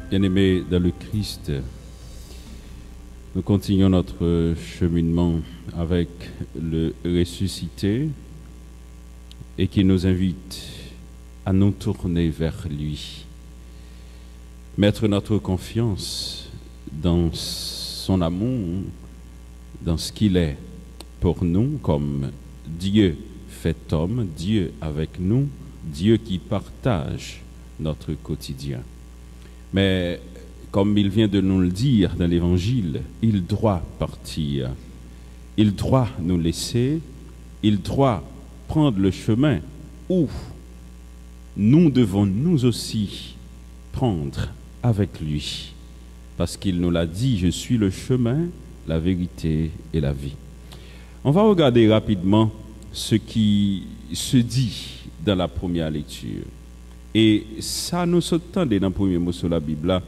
Bien-aimés dans le Christ, nous continuons notre cheminement avec le ressuscité et qui nous invite à nous tourner vers lui, mettre notre confiance dans son amour, dans ce qu'il est pour nous comme Dieu fait homme, Dieu avec nous, Dieu qui partage notre quotidien. Mais comme il vient de nous le dire dans l'Évangile, il doit partir, il doit nous laisser, il doit prendre le chemin où nous devons nous aussi prendre avec lui. Parce qu'il nous l'a dit, je suis le chemin, la vérité et la vie. On va regarder rapidement ce qui se dit dans la première lecture. Et ça nous s'entendait dans le premier mot sur la Bible là,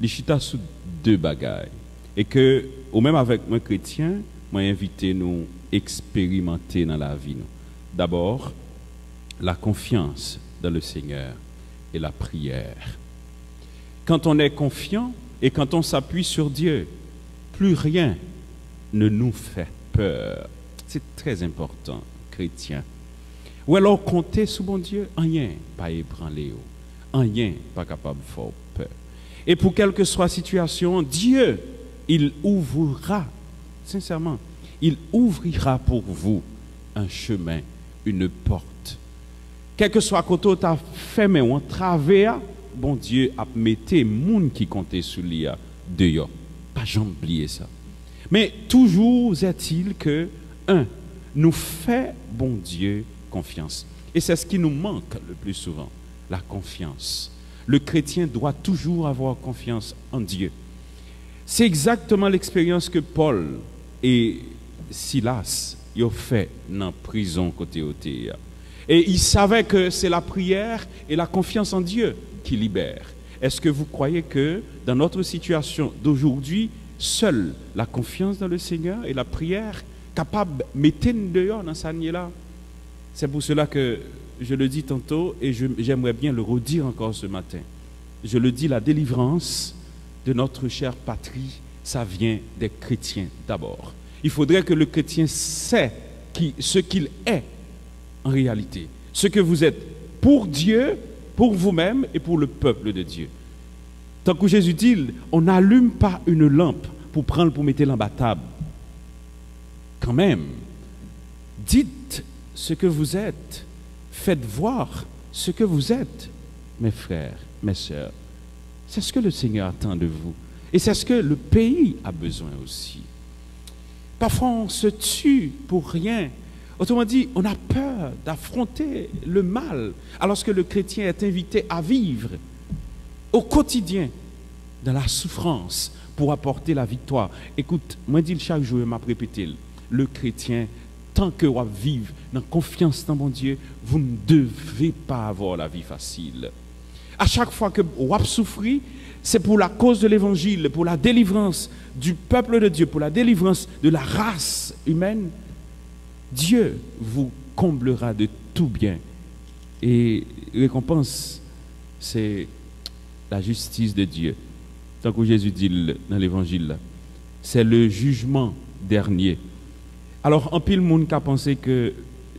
les chita sous deux bagailles. Et que, ou même avec moi chrétien, moi invité nous expérimenter dans la vie. D'abord, la confiance dans le Seigneur et la prière. Quand on est confiant et quand on s'appuie sur Dieu, plus rien ne nous fait peur. C'est très important, chrétien. Ou alors compter sur bon Dieu, rien pas ébranlé, rien pas capable de faire peur. Et pour quelle que soit la situation, Dieu, il ouvrira, sincèrement, il ouvrira pour vous un chemin, une porte. Quel que soit côté où tu as fait, mais on travers, bon Dieu a mis moun qui comptait sur lui dehors. Pas jamais oublier ça. Mais toujours est-il que, nous fait bon Dieu confiance. Et c'est ce qui nous manque le plus souvent, la confiance. Le chrétien doit toujours avoir confiance en Dieu. C'est exactement l'expérience que Paul et Silas ont fait dans la prison côté Otéa. Et ils savaient que c'est la prière et la confiance en Dieu qui libèrent. Est-ce que vous croyez que dans notre situation d'aujourd'hui, seule la confiance dans le Seigneur et la prière capable de mettre dehors dans sa nier là? C'est pour cela que je le dis tantôt et j'aimerais bien le redire encore ce matin. Je le dis, la délivrance de notre chère patrie, ça vient des chrétiens d'abord. Il faudrait que le chrétien sait ce qu'il est en réalité. Ce que vous êtes pour Dieu, pour vous-même et pour le peuple de Dieu. Tant que Jésus dit, on n'allume pas une lampe pour prendre, pour mettre l'en table. Quand même, dites ce que vous êtes. Faites voir ce que vous êtes, mes frères, mes sœurs. C'est ce que le Seigneur attend de vous. Et c'est ce que le pays a besoin aussi. Parfois, on se tue pour rien. Autrement dit, on a peur d'affronter le mal, alors que le chrétien est invité à vivre au quotidien dans la souffrance pour apporter la victoire. Écoute, moi, dis chaque jour, je m'a répété, le chrétien, tant que vous vivez dans confiance dans mon Dieu, vous ne devez pas avoir la vie facile. À chaque fois que vous souffrez, c'est pour la cause de l'évangile, pour la délivrance du peuple de Dieu, pour la délivrance de la race humaine. Dieu vous comblera de tout bien. Et récompense, c'est la justice de Dieu. Tant que Jésus dit dans l'évangile, c'est le jugement dernier. Alors, en pile monde qui a pensé que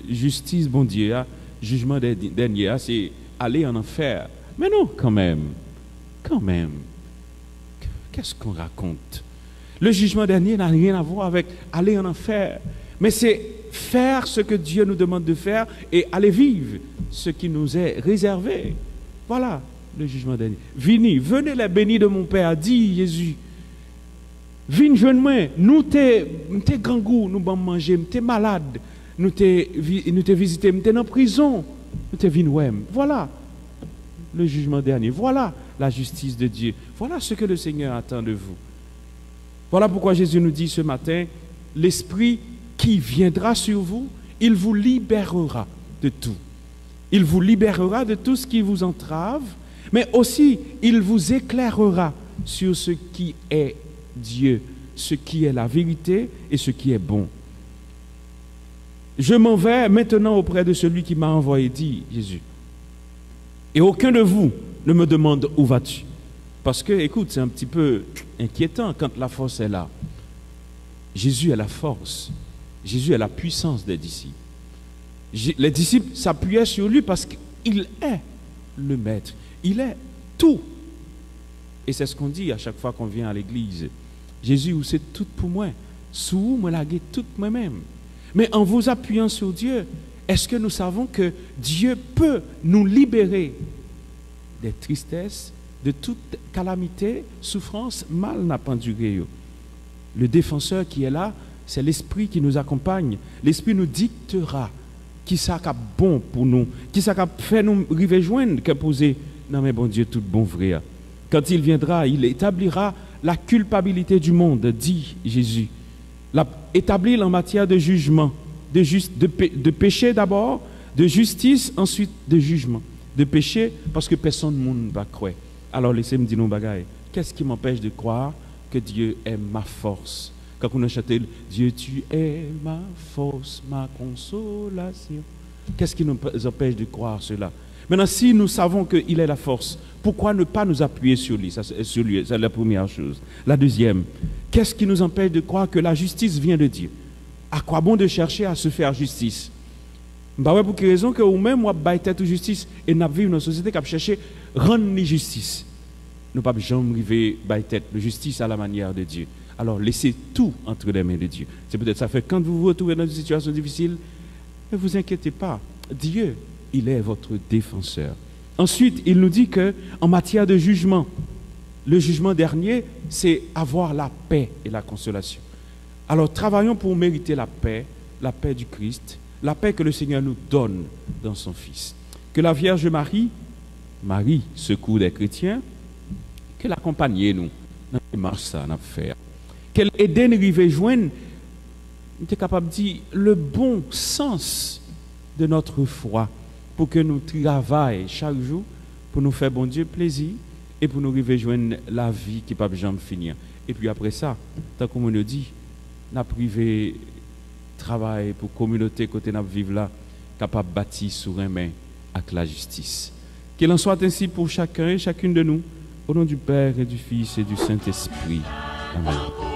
justice, bon Dieu, jugement dernier, c'est aller en enfer. Mais non, quand même. Qu'est-ce qu'on raconte? Le jugement dernier n'a rien à voir avec aller en enfer. Mais c'est faire ce que Dieu nous demande de faire et aller vivre ce qui nous est réservé. Voilà le jugement dernier. Venez les bénis de mon Père, dit Jésus. Vine jeune moi, nous t'es grand goût, nous bon manger, nous t'es malade, nous t'es visité, nous t'es en prison, nous t'es vine ouais. Voilà le jugement dernier. Voilà la justice de Dieu. Voilà ce que le Seigneur attend de vous. Voilà pourquoi Jésus nous dit ce matin, l'Esprit qui viendra sur vous, il vous libérera de tout. Il vous libérera de tout ce qui vous entrave, mais aussi il vous éclairera sur ce qui est Dieu, ce qui est la vérité et ce qui est bon. Je m'en vais maintenant auprès de celui qui m'a envoyé, dit Jésus. Et aucun de vous ne me demande où vas-tu. Parce que, écoute, c'est un petit peu inquiétant quand la force est là. Jésus est la force. Jésus est la puissance des disciples. Les disciples s'appuyaient sur lui parce qu'il est le maître. Il est tout. Et c'est ce qu'on dit à chaque fois qu'on vient à l'église. Jésus, vous c'est tout pour moi. Sous vous, moi, laguer tout moi-même. Mais en vous appuyant sur Dieu, est-ce que nous savons que Dieu peut nous libérer des tristesses, de toute calamité, souffrance, mal n'a pas duré. Le défenseur qui est là, c'est l'Esprit qui nous accompagne. L'Esprit nous dictera qui ça qui est bon pour nous, qui ça qui fait nous arriver joindre, qui poser. Non mais bon Dieu, tout bon vrai. Quand il viendra, il établira la culpabilité du monde, dit Jésus. Établir en matière de jugement, de péché d'abord, de justice, ensuite de jugement. De péché, parce que personne ne monde va croire. Alors laissez-moi dire nos bagailles. Qu'est-ce qui m'empêche de croire que Dieu est ma force? Quand on a chanté Dieu, tu es ma force, ma consolation. Qu'est-ce qui nous empêche de croire cela? Maintenant, si nous savons qu'il est la force, pourquoi ne pas nous appuyer sur lui? C'est la première chose. La deuxième, qu'est-ce qui nous empêche de croire que la justice vient de Dieu? À quoi bon de chercher à se faire justice? Bah pour quelle raison que nous-mêmes, nous avons tête justice et nous vivons dans une société qui a cherché à rendre justice. Nous ne pouvons jamais arriver à tête de justice à la manière de Dieu. Alors laissez tout entre les mains de Dieu. C'est peut-être ça fait quand vous vous retrouvez dans une situation difficile, ne vous inquiétez pas. Dieu, il est votre défenseur. Ensuite, il nous dit que en matière de jugement, le jugement dernier, c'est avoir la paix et la consolation. Alors travaillons pour mériter la paix du Christ, la paix que le Seigneur nous donne dans son Fils. Que la Vierge Marie, secours des chrétiens, qu'elle accompagne nous dans les marches ça n'a faire. Qu'elle aide nous arriver joindre, nous sommes capables de dire le bon sens de notre foi pour que nous travaillions chaque jour pour nous faire bon Dieu plaisir et pour nous arriver joindre la vie qui ne peut jamais finir. Et puis après ça, tant qu'on nous dit, nous avons privé travail pour la communauté côté nous vivre là, capable de bâtir sur un main avec la justice. Qu'il en soit ainsi pour chacun et chacune de nous, au nom du Père et du Fils et du Saint-Esprit. Amen.